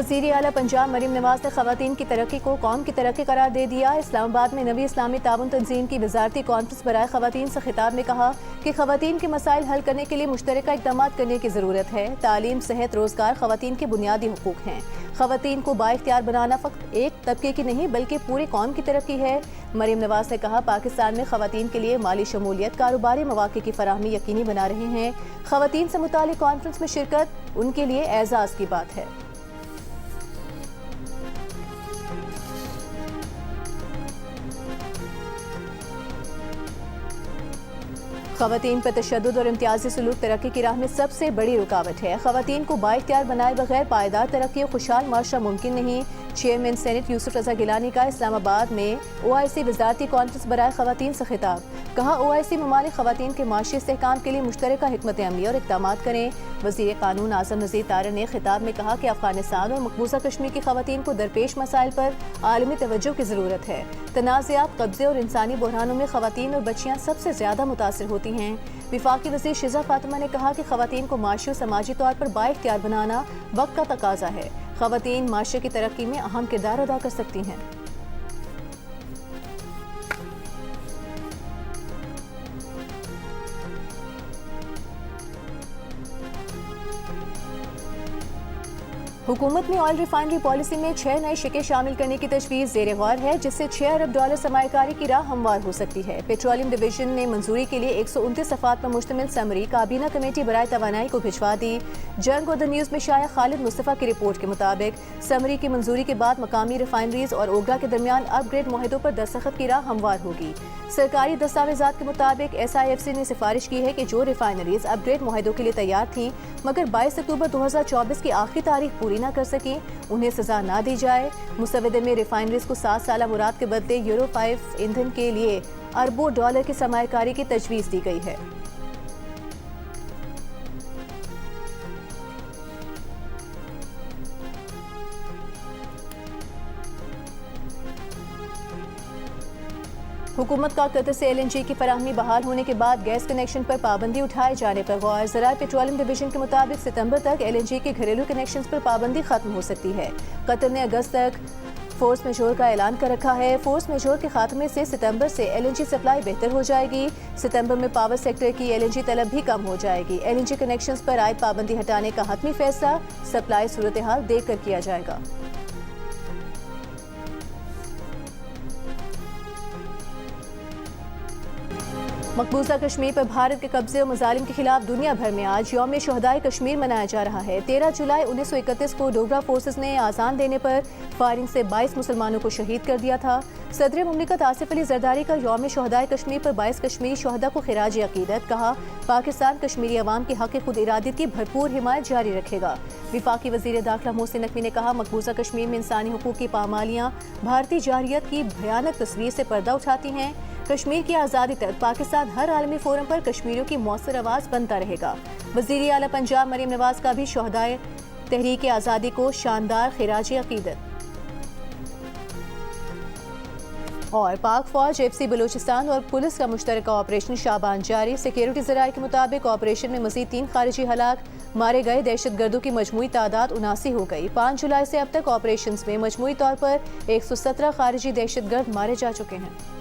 वज़ीर आला पंजाब मरीम नवाज ने ख़वातीन की तरक्की को कौम की तरक्की करार दे दिया। इस्लामाबाद में नवी इस्लामी ताउन तंजीम की वज़ारती कॉन्फ्रेंस बराए ख़वातीन से खिताब में कहा कि ख़वातीन के मसाइल हल करने के लिए मुश्तरका इक़दाम करने की ज़रूरत है। तालीम, सेहत, रोज़गार ख़वातीन के बुनियादी हुकूक़ हैं। ख़वातीन को बाइख्तियार बनाना फ़क़त एक तबके की नहीं बल्कि पूरी कौम की तरक्की है। मरीम नवाज ने कहा, पाकिस्तान में ख़वातीन के लिए माली शमूलियत, कारोबारी मौक़े की फराहमी यकीनी बना रहे हैं। ख़वातीन से मुताल्लिक़ कॉन्फ्रेंस में शिरकत उनके लिए एज़ाज़ की बात है। ख़वातीन पर तशद्दुद और इम्तियाजी सलूक तरक्की की राह में सबसे बड़ी रुकावट है। ख़वातीन को बाइख्तियार बनाए बगैर पायदार तरक्की और खुशहाल माशरा मुमकिन नहीं। चेयरमैन सेनेट यूसुफ रज़ा गिलानी का इस्लामाबाद में OIC वज़ारती कॉन्फ्रेंस बराए ख़वातीन से खिताब। कहा, OIC ममालिक ख़वातीन के माशी इस्तेहकाम के लिए मुश्तरका हिकमत अमली और इक़दाम करें। वज़ीर क़ानून आज़म नज़ीर तारड़ ने खिताब में कहा कि अफ़गानिस्तान और मकबूजा कश्मीर की ख़वातीन को दरपेश मसाइल पर आलमी तवज्जो की ज़रूरत है। तनाज़ात, कब्ज़े और इंसानी बहरानों में ख़वातीन और बच्चियाँ सबसे ज़्यादा मुतासिर होती हैं। विफाकी वज़ीर शिज़ा फ़ातिमा ने कहा कि ख़वातीन को माशी और समाजी तौर पर बाइख्तियार बनाना वक्त का तकाज़ा है। ख़वातीन माशरे की तरक्की में अहम किरदार अदा कर सकती हैं। हुकूमत में ऑयल रिफाइनरी पॉलिसी में 6 नए शिके शामिल करने की तजवीज़ ज़ेर गौर है, जिससे $6 अरब सरमायाकारी की राह हमवार हो सकती है। पेट्रोलियम डिवीजन ने मंजूरी के लिए 129 सफ़ात पर मुश्तमिल समरी काबीना कमेटी बराए तवानाई को भिजवा दी। जंग और द न्यूज़ में शाया खालिद मुस्तफ़ा की रिपोर्ट के मुताबिक समरी की मंजूरी के बाद मकामी रिफाइनरीज और ओगरा के दरमियान अपग्रेड मुआहदों पर दस्तखत की राह हमवार होगी। सरकारी दस्तावेज़ात के मुताबिक SIFC ने सिफारिश की है कि जो रिफाइनरीज अपग्रेड मुआहदों के लिए तैयार थीं मगर 22 अक्टूबर 2024 की आखिरी तारीख पूरी न कर सकी, उन्हें सजा ना दी जाए। मुसवदे में रिफाइनरीज को 7 साल मुराद के बदले यूरो 5 ईंधन के लिए अरबों डॉलर की सरमायाकारी की तजवीज़ दी गई है। हुकूमत का कतर से LNG की फराहमी बहाल होने के बाद गैस कनेक्शन पर पाबंदी उठाए जाने पर गौर। ज़राए पेट्रोलियम डिवीजन के मुताबिक सितंबर तक LNG के घरेलू कनेक्शन पर पाबंदी खत्म हो सकती है। कतर ने अगस्त तक फोर्स मेजोर का ऐलान कर रखा है। फोर्स मेजोर के खात्मे से सितंबर से LNG सप्लाई बेहतर हो जाएगी। सितंबर में पावर सेक्टर की LNG तलब भी कम हो जाएगी। LNG कनेक्शन पर आयद पाबंदी हटाने का हतमी फैसला सप्लाई सूरत हाल देख कर किया जाएगा। मकबूजा कश्मीर पर भारत के कब्जे और मजालिम के खिलाफ दुनिया भर में आज यौम शहदाए कश्मीर मनाया जा रहा है। 13 जुलाई 1931 को डोगरा फोर्सेस ने आज़ान देने पर फायरिंग से 22 मुसलमानों को शहीद कर दिया था। सदर मुमलिकत आसिफ अली जरदारी का यौम शहदाए कश्मीर पर 22 कश्मीरी शहदा को खिराज अकीदत। कहा, पाकिस्तान कश्मीरी अवाम की हक़ खुद इरादत की भरपूर हिमायत जारी रखेगा। विफाकी वज़ीर दाखिला मोहसिन नकवी ने कहा, मकबूजा कश्मीर में इंसानी हुकूक की पामालियाँ भारतीय जारियत की भयानक तस्वीर से पर्दा उठाती हैं। कश्मीर की आज़ादी तक पाकिस्तान हर आलमी फोरम पर कश्मीरियों की मौसर आवाज़ बनता रहेगा। वज़ीर आला पंजाब मरीम नवाज का भी शहदाए तहरीक आज़ादी को शानदार खिराज अकीदत। और पाक फौज, FC बलूचिस्तान और पुलिस का मुश्तरका ऑपरेशन शाबान जारी। सिक्योरिटी ज़राए के मुताबिक ऑपरेशन में मज़ीद 3 खारिजी हलाक, मारे गए दहशतगर्दों की मजमूई तादाद 79 हो गई। 5 जुलाई से अब तक ऑपरेशन में मजमूई तौर पर 117 खारिजी दहशतगर्द मारे जा चुके हैं।